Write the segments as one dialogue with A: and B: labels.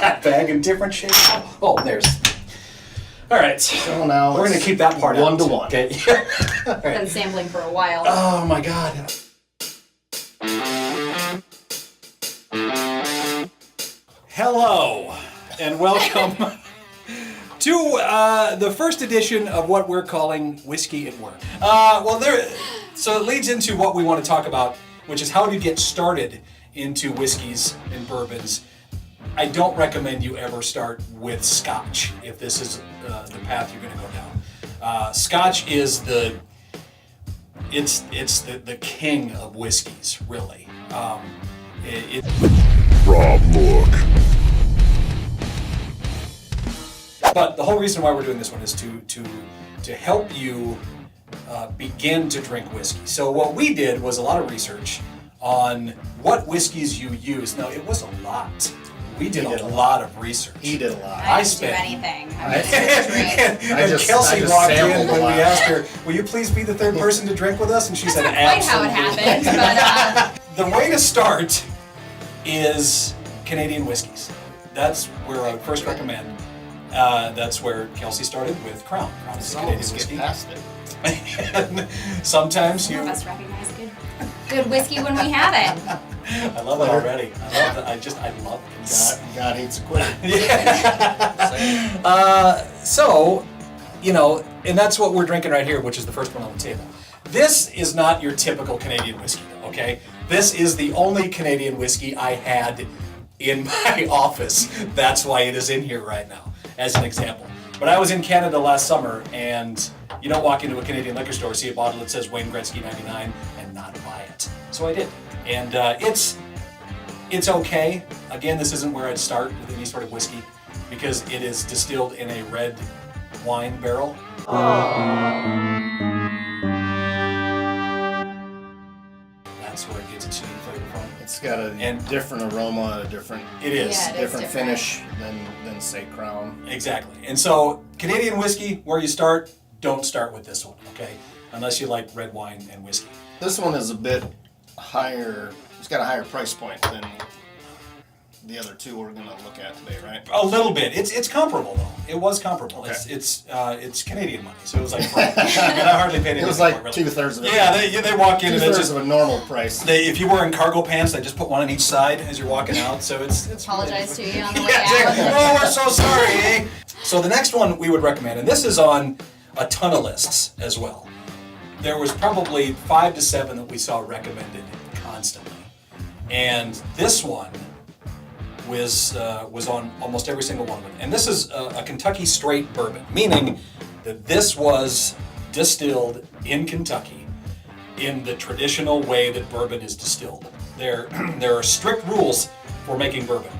A: bag in different shapes. Oh, there's. All right.
B: So now
A: we're going to keep that part
B: one
A: out.
B: to one.
A: Okay.
C: Right. Been sampling for a while.
A: Oh my God. Hello, and welcome to the first edition of what we're calling Whiskey at Work. So it leads into what we want to talk about, which is how to get started into whiskeys and bourbons. I don't recommend you ever start with scotch if this is the path you're going to go down. Scotch is the king of whiskeys, really.
D: Rob, look.
A: But the whole reason why we're doing this one is to help you begin to drink whiskey. So what we did was a lot of research on what whiskeys you use. Now, it was a lot. We did a lot of research.
B: He did a lot.
C: I didn't do anything. I
A: And Kelsey walked in when we asked her, will you please be the third person to drink with us? And she said, absolutely.
C: That's not quite how it happened, but...
A: The way to start is Canadian whiskeys. That's where I would first recommend. That's where Kelsey started with Crown. Crown is a Canadian whiskey.
B: Past it.
A: And sometimes
C: Some of us recognize good whiskey when we have it.
A: I love it already. I love it. I love it.
B: God hates a quitter.
A: So, and that's what we're drinking right here, which is the first one on the table. This is not your typical Canadian whiskey, okay? This is the only Canadian whiskey I had in my office. That's why it is in here right now, as an example. But I was in Canada last summer, and you don't walk into a Canadian liquor store, see a bottle that says Wayne Gretzky 99, and not buy it. So I did. And it's okay. Again, this isn't where I'd start with any sort of whiskey, because it is distilled in a red wine barrel. That's where it gets its unique flavor from.
B: It's got a different aroma, different
C: different
B: finish than say Crown.
A: Exactly. And so Canadian whiskey, where you start, don't start with this one, okay? Unless you like red wine and whiskey.
B: This one is a bit higher. It's got a higher price point than the other two we're going to look at today, right?
A: A little bit. It's comparable though. It was comparable.
B: Okay.
A: It's Canadian money, so it was like and I hardly paid anything.
B: It was like
A: for it, really.
B: 2/3 of it.
A: Yeah, they walk in and it's
B: 2/3
A: just
B: of a normal price.
A: if you were in cargo pants, they just put one on each side as you're walking out. So it's
C: Apologize to you on the way
A: yeah,
C: out.
A: oh, we're so sorry. Eh? So the next one we would recommend, and this is on a ton of lists as well. There was probably 5 to 7 that we saw recommended constantly, and this one was on almost every single one of them. And this is a Kentucky straight bourbon, meaning that this was distilled in Kentucky in the traditional way that bourbon is distilled. There are strict rules for making bourbon.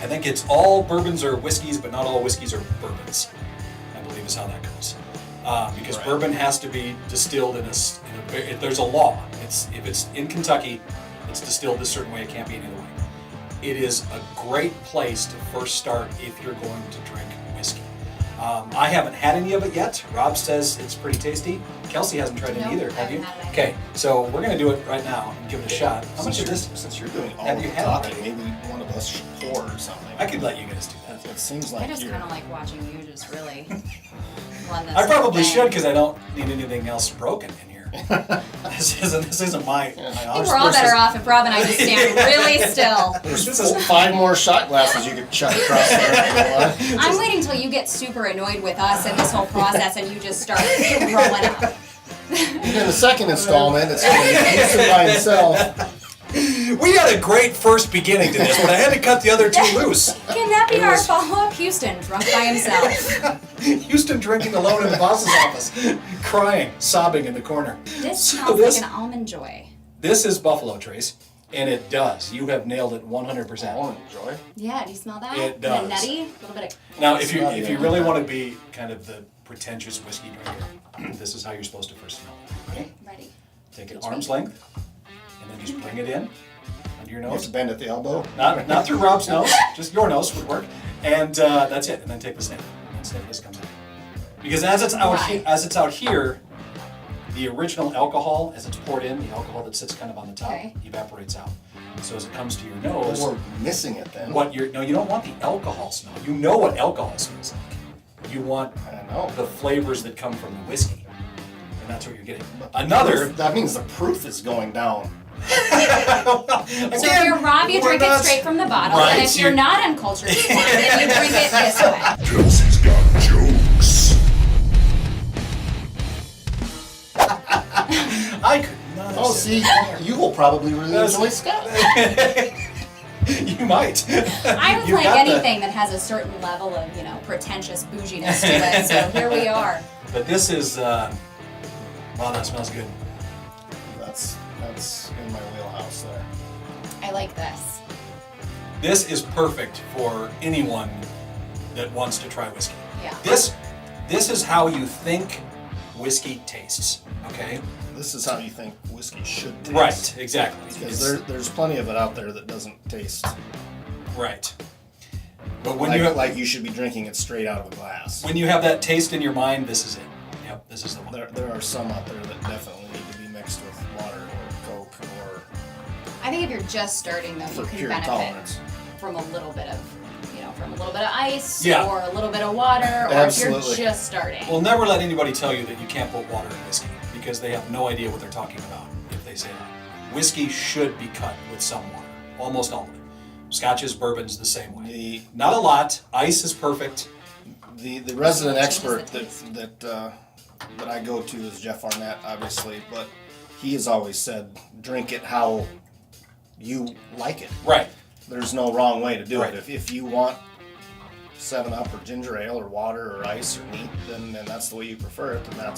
A: I think it's all bourbons are whiskeys, but not all whiskeys are bourbons, I believe is how that goes. Because
B: Right.
A: bourbon has to be distilled there's a law. If it's in Kentucky, it's distilled a certain way. It can't be any other way. It is a great place to first start if you're going to drink whiskey. I haven't had any of it yet. Rob says it's pretty tasty. Kelsey hasn't tried it
C: Nope,
A: either.
C: I
A: Have you?
C: haven't had it.
A: Okay, so we're going to do it right now and give it a shot. How much is this?
B: Since you're doing all
A: Have
B: of
A: you
B: the
A: had
B: talking,
A: it?
B: maybe one of us should pour or something.
A: I could let you guys do that.
B: It seems
C: I
B: like
C: just
B: you're...
C: kind of like watching you just really run this
A: I probably
C: thing.
A: should because I don't need anything else broken in here. This isn't my
C: I think
A: honest
C: we're all
A: versus-
C: better off if Rob and I just stand really still.
B: There's 5 more shot glasses you could chuck across there if you want.
C: I'm waiting until you get super annoyed with us and this whole process and you just start throwing up.
B: In the second installment, it's going to be Houston by himself.
A: We had a great first beginning to this, but I had to cut the other 2 loose.
C: Can that be our follow-up? Houston, drunk by himself.
A: Houston drinking alone in the boss's office, crying, sobbing in the corner.
C: This
A: So
C: smells
A: this-
C: like an almond joy.
A: This is Buffalo Trace, and it does. You have nailed it 100%.
B: Oh, enjoy.
C: Yeah, do you smell that?
A: It
C: Kinda
A: does.
C: nutty? A little bit of...
A: Now, if you really want to be kind of the pretentious whiskey drinker, this is how you're supposed to first smell it. Ready?
C: Ready.
A: Take it arm's length, and then just bring it in under your
B: You have
A: nose.
B: to bend at the elbow.
A: Not through Rob's nose, just your nose would work. And that's it. And then take the sniff. And sniff this comes out. Because as it's out
C: Why?
A: here, the original alcohol, as it's poured in, the alcohol that sits kind of on the top,
C: Okay.
A: evaporates out. So as it comes to your nose,
B: We're missing it then.
A: you don't want the alcohol smell. You know what alcohol smells like. You want
B: I know.
A: the flavors that come from the whiskey. And that's what you're getting.
B: That means the proof is going down.
C: So if you're Rob, you drink it straight from the bottle,
A: Right,
C: and if you're not uncultured swan, then you drink it this way.
D: Kelsey's got jokes.
A: I could not have
B: Oh,
A: said
B: see,
A: that.
B: you will probably really enjoy scotch.
A: You might.
C: I don't
A: You
C: like
A: got the-
C: anything that has a certain level of, pretentious bouginess to it, so here we are.
A: But this is, wow, that smells good.
B: That's in my wheelhouse there.
C: I like this.
A: This is perfect for anyone that wants to try whiskey.
C: Yeah.
A: This is how you think whiskey tastes, okay?
B: This is how you think whiskey should taste.
A: Right, exactly.
B: Because there's plenty of it out there that doesn't taste
A: Right. But when
B: like you should be drinking it straight out of a glass.
A: when you have that taste in your mind, this is it. Yep, this is the one.
B: There are some out there that definitely need to be mixed with water or Coke or
C: I think if you're just starting though,
B: for
C: you can
B: pure
C: benefit
B: tolerance.
C: from a little bit of, ice
A: Yeah.
C: or a little bit of water, or
B: Absolutely.
C: if you're just starting.
A: Well, never let anybody tell you that you can't put water in whiskey because they have no idea what they're talking about if they say that. Whiskey should be cut with some water, almost all of it. Scotches, bourbons, the same way. Not a lot. Ice is perfect.
B: The resident
C: Changes
B: expert
C: the taste.
B: that I go to is Jeff Arnett, obviously, but he has always said, drink it how you like it.
A: Right.
B: There's no wrong way to do
A: Right.
B: it. If you want 7-Up or ginger ale or water or ice or neat, then that's the way you prefer it, then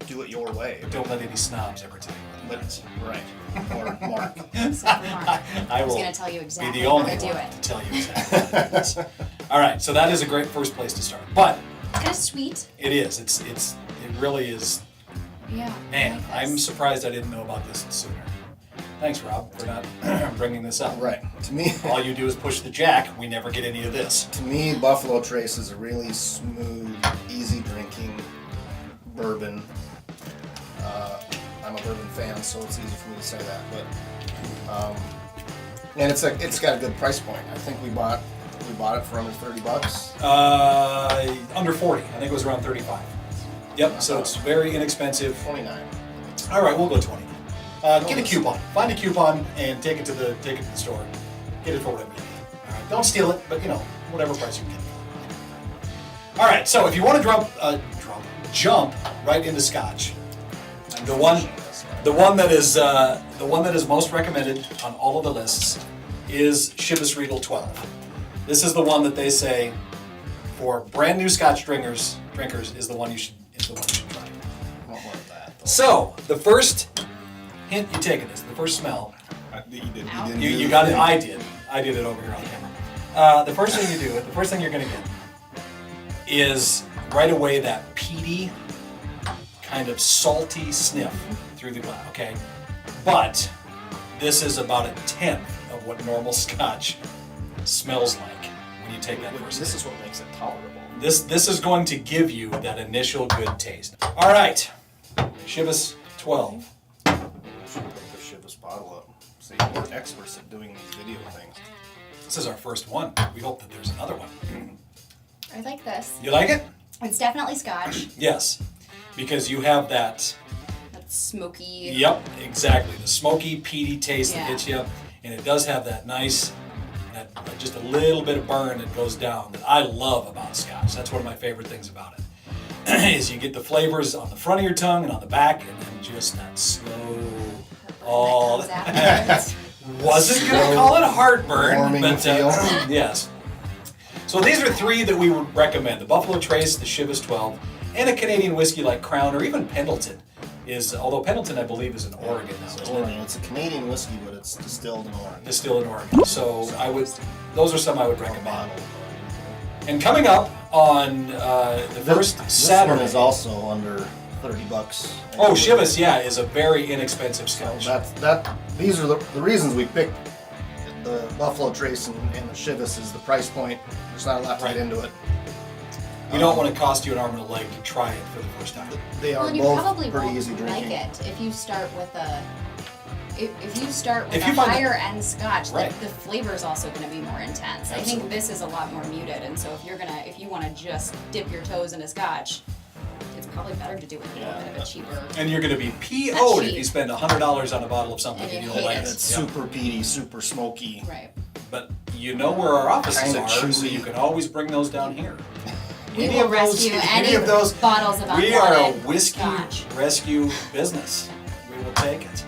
B: do it your way.
A: Don't let any snobs ever tell you what
B: But right, or Mark.
C: Except for Mark.
A: I
C: was
A: will
C: gonna tell you exactly
A: be the
C: how
A: only
C: to do
A: one
C: it.
A: to tell you exactly how to do this. All right, so that is a great first place to start. But
C: It's kind of sweet.
A: it is. It really is.
C: Yeah.
A: Man,
C: I like
A: I'm
C: this.
A: surprised I didn't know about this sooner. Thanks, Rob, for not bringing this up.
B: Right. To me,
A: All you do is push the jack. We never get any of this.
B: Buffalo Trace is a really smooth, easy drinking bourbon. I'm a bourbon fan, so it's easy for me to say that. But and it's got a good price point. I think we bought it for under $30.
A: Under 40. I think it was around 35. Yep. So it's very inexpensive.
B: 29.
A: All right, we'll go 20. Get a coupon. Find a coupon and take it to the store. Get it for whatever you need. All right. Don't steal it, but whatever price you can get. All right. So if you want to jump right into Scotch, the one that is most recommended on all of the lists is Chivas Regal 12. This is the one that they say for brand new Scotch drinkers is the one you should try.
B: I don't want that. Though.
A: So the first hint you take of this, the first smell,
B: You didn't.
C: Ow.
A: you got it. I did it over here on camera. The first thing you do, the first thing you're gonna get is right away that peaty, kind of salty sniff through the glass. Okay, but this is about a tenth of what normal Scotch smells like when you take that first.
B: This is what makes it tolerable.
A: This is going to give you that initial good taste. All right, Chivas 12.
B: Should put the Chivas bottle up. See, we're experts at doing these video things.
A: This is our first one. We hope that there's another one.
C: I like this.
A: You like it?
C: It's definitely Scotch.
A: Yes, because you have that.
C: That's smoky.
A: Yep, exactly. The smoky, peaty taste that
C: Yeah.
A: hits you, and it does have that nice, just a little bit of burn that goes down that I love about Scotch. That's one of my favorite things about it. Is you get the flavors on the front of your tongue and on the back, and then just that slow. Oh,
C: That comes afterwards.
A: wasn't gonna call it heartburn,
B: Warming
A: but
B: feel.
A: yes. So these are three that we would recommend: the Buffalo Trace, the Chivas 12, and a Canadian whiskey like Crown or even Pendleton. Although Pendleton, I believe, is in Oregon now.
B: It's
A: isn't it?
B: Oregon. It's a Canadian whiskey, but it's distilled in Oregon.
A: Distilled in Oregon. So those are some I would recommend.
B: Bottled.
A: And coming up on the first
B: This
A: Saturday.
B: one is also under $30.
A: Oh, Chivas, yeah, is a very inexpensive
B: So
A: Scotch.
B: these are the reasons we picked the Buffalo Trace and the Chivas is the price point. There's not a lot to
A: Right.
B: get into it.
A: We don't want to cost you an arm and a leg to try it for the first time.
B: They are
C: Well, and you
B: both
C: probably
B: pretty
C: won't
B: easy
C: like
B: drinking.
C: it if you start with a. If you start with
A: If
C: a
A: you find
C: higher end scotch,
A: Right.
C: like the flavor is also going to be more intense. I
A: Absolutely.
C: think this is a lot more muted, and so if you want to just dip your toes into scotch, it's probably better to do it with a little bit of a cheaper.
A: And you're going to be PO'd if
C: cheap.
A: you spend $100 on a bottle of something
C: And you
A: and you
C: hate
A: don't like
C: it.
A: it.
B: It's
A: Yeah.
B: super peaty, super smoky.
C: Right.
A: But you know where our offices
B: Kinda
A: are, so
B: chewy.
A: you can always bring those down here.
C: We
A: Any
C: will
A: of those-
C: rescue
A: any
C: any
A: of those-
C: bottles of
A: We are a
C: unwanted
A: whiskey
C: scotch.
A: rescue business. We will take it.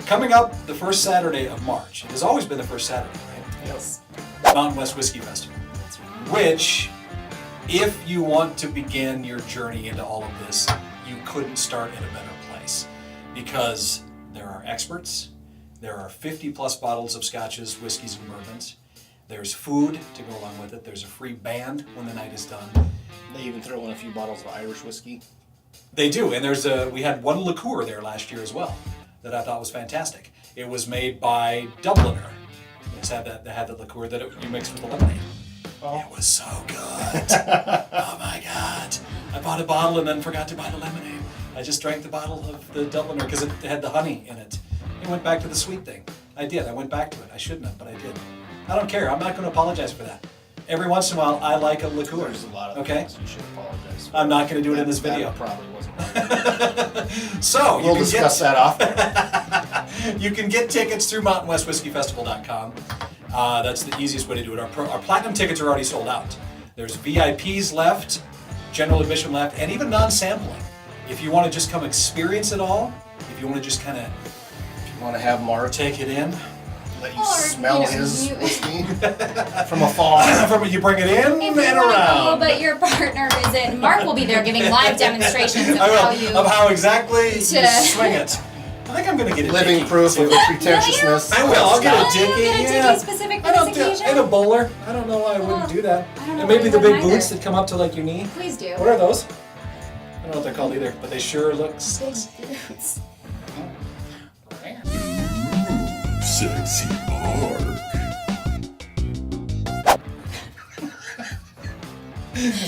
A: Coming up the first Saturday of March. It has always been the first Saturday, right?
C: Yes.
A: Mountain West Whiskey Festival. Which, if you want to begin your journey into all of this, you couldn't start in a better place. Because there are experts, there are 50 plus bottles of scotches, whiskeys, and bourbons. There's food to go along with it. There's a free band when the night is done.
B: They even throw in a few bottles of Irish whiskey.
A: They do, and we had one liqueur there last year as well that I thought was fantastic. It was made by Dubliner. They had the liqueur that you mixed with the lemonade.
B: Oh.
A: It was so good. Oh my God. I bought a bottle and then forgot to buy the lemonade. I just drank the bottle of the Dubliner because it had the honey in it. It went back to the sweet thing. I did. I went back to it. I shouldn't have, but I did. I don't care. I'm not going to apologize for that. Every once in a while, I like a liqueur.
B: There's a lot of
A: Okay?
B: things you should apologize for.
A: I'm not going to do it in this
B: That
A: video.
B: probably wasn't.
A: So,
B: We'll discuss that off there.
A: You can get tickets through mountainwestwhiskeyfestival.com. That's the easiest way to do it. Our platinum tickets are already sold out. There's VIPs left, general admission left, and even non-sampling. If you want to just come experience it all, if you want to just kind of
B: You want to have Mark
A: take it in,
B: let you
C: Or,
B: smell
C: you know,
B: his
C: you-
B: whiskey from afar.
A: from you bring it in
C: If you
A: and
C: want to go,
A: around.
C: but your partner isn't, Mark will be there giving live demonstrations of
A: I will,
C: how you.
A: of how exactly you
C: to-
A: swing it. I think I'm going to get a
B: Living
A: dicky,
B: proof
A: too.
B: of the pretentiousness.
A: I will. I'll get a
C: Scotch.
A: dicky.
C: You'll get a dicky
A: Yeah.
C: specific for
A: I don't
C: this
A: do.
C: occasion?
A: And a bowler. I don't know why I wouldn't do that.
C: I don't know
A: And maybe
C: why
A: the
C: you
A: big
C: wouldn't
A: boots
C: either.
A: that come up to like your knee.
C: Please do.
A: What are those? I don't know what they're called either, but they sure look.
C: Big boots.
D: Sexy Mark.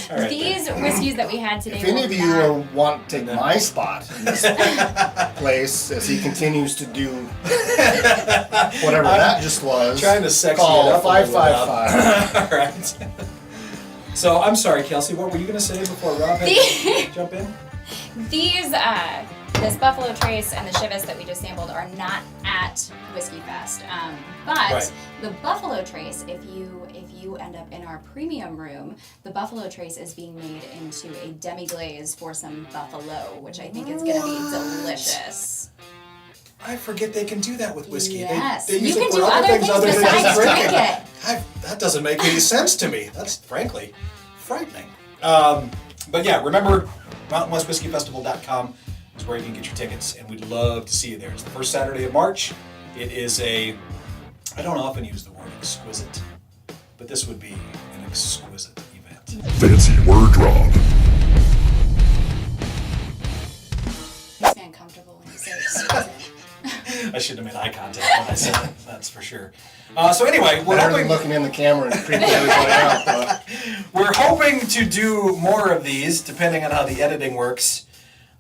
A: All right.
C: These whiskeys that we had today.
B: If any
C: will
B: of you
C: not-
B: want to take my spot in this place as he continues to do whatever that just was,
A: trying to sexy
B: call
A: it up a little bit.
B: 555.
A: All right. So I'm sorry, Kelsey. What were you going to say before Rob had to jump in?
C: These, this Buffalo Trace and the Chivas that we just sampled are not at Whiskey Fest. But
A: Right.
C: the Buffalo Trace, if you end up in our premium room, the Buffalo Trace is being made into a demi-glaze for some buffalo, which I think is going to be delicious.
A: I forget they can do that with whiskey.
C: Yes.
A: They use
C: You
A: it
C: can
A: for
C: do
A: other things other than
C: besides
A: just
C: drink
A: drinking.
C: it.
A: That doesn't make any sense to me. That's frankly frightening. But yeah, remember, mountainwestwhiskeyfestival.com is where you can get your tickets, and we'd love to see you there. It's the first Saturday of March. It is I don't often use the word exquisite, but this would be an exquisite event.
D: Fancy word drop.
C: Makes me uncomfortable when you say exquisite.
A: I shouldn't have made eye contact when I said it, that's for sure. So anyway, we're
B: Better than
A: hoping,
B: looking in the camera and creeping everybody out. But
A: we're hoping to do more of these, depending on how the editing works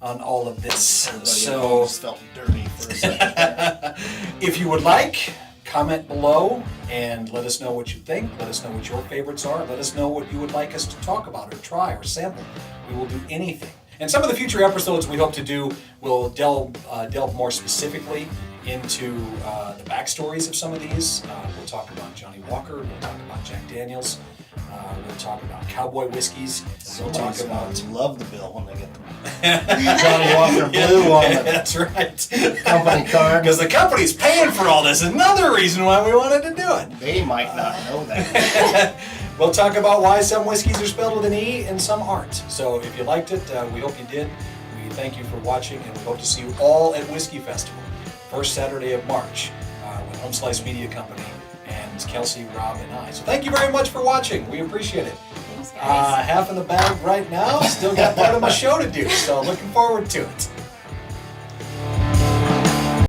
A: on all of this.
B: everybody at
A: So
B: home just felt dirty for a second there.
A: if you would like, comment below and let us know what you think. Let us know what your favorites are. Let us know what you would like us to talk about or try or sample. We will do anything. And some of the future episodes we hope to do will delve more specifically into the backstories of some of these. We'll talk about Johnny Walker. We'll talk about Jack Daniels. We'll talk about cowboy whiskeys. We'll talk
B: Somebody's
A: about
B: gonna love the bill when they get the Johnny Walker Blue on the
A: That's right.
B: company card.
A: Because the company's paying for all this. Another reason why we wanted to do it.
B: They might not know that.
A: We'll talk about why some whiskeys are spelled with an E and some aren't. So if you liked it, we hope you did. We thank you for watching, and we hope to see you all at Whiskey Festival, first Saturday of March, with Home Slice Media Company and Kelsey, Rob, and I. So thank you very much for watching. We appreciate it.
C: Thanks, guys.
A: Half in the bag right now. Still got part of my show to do, so looking forward to it.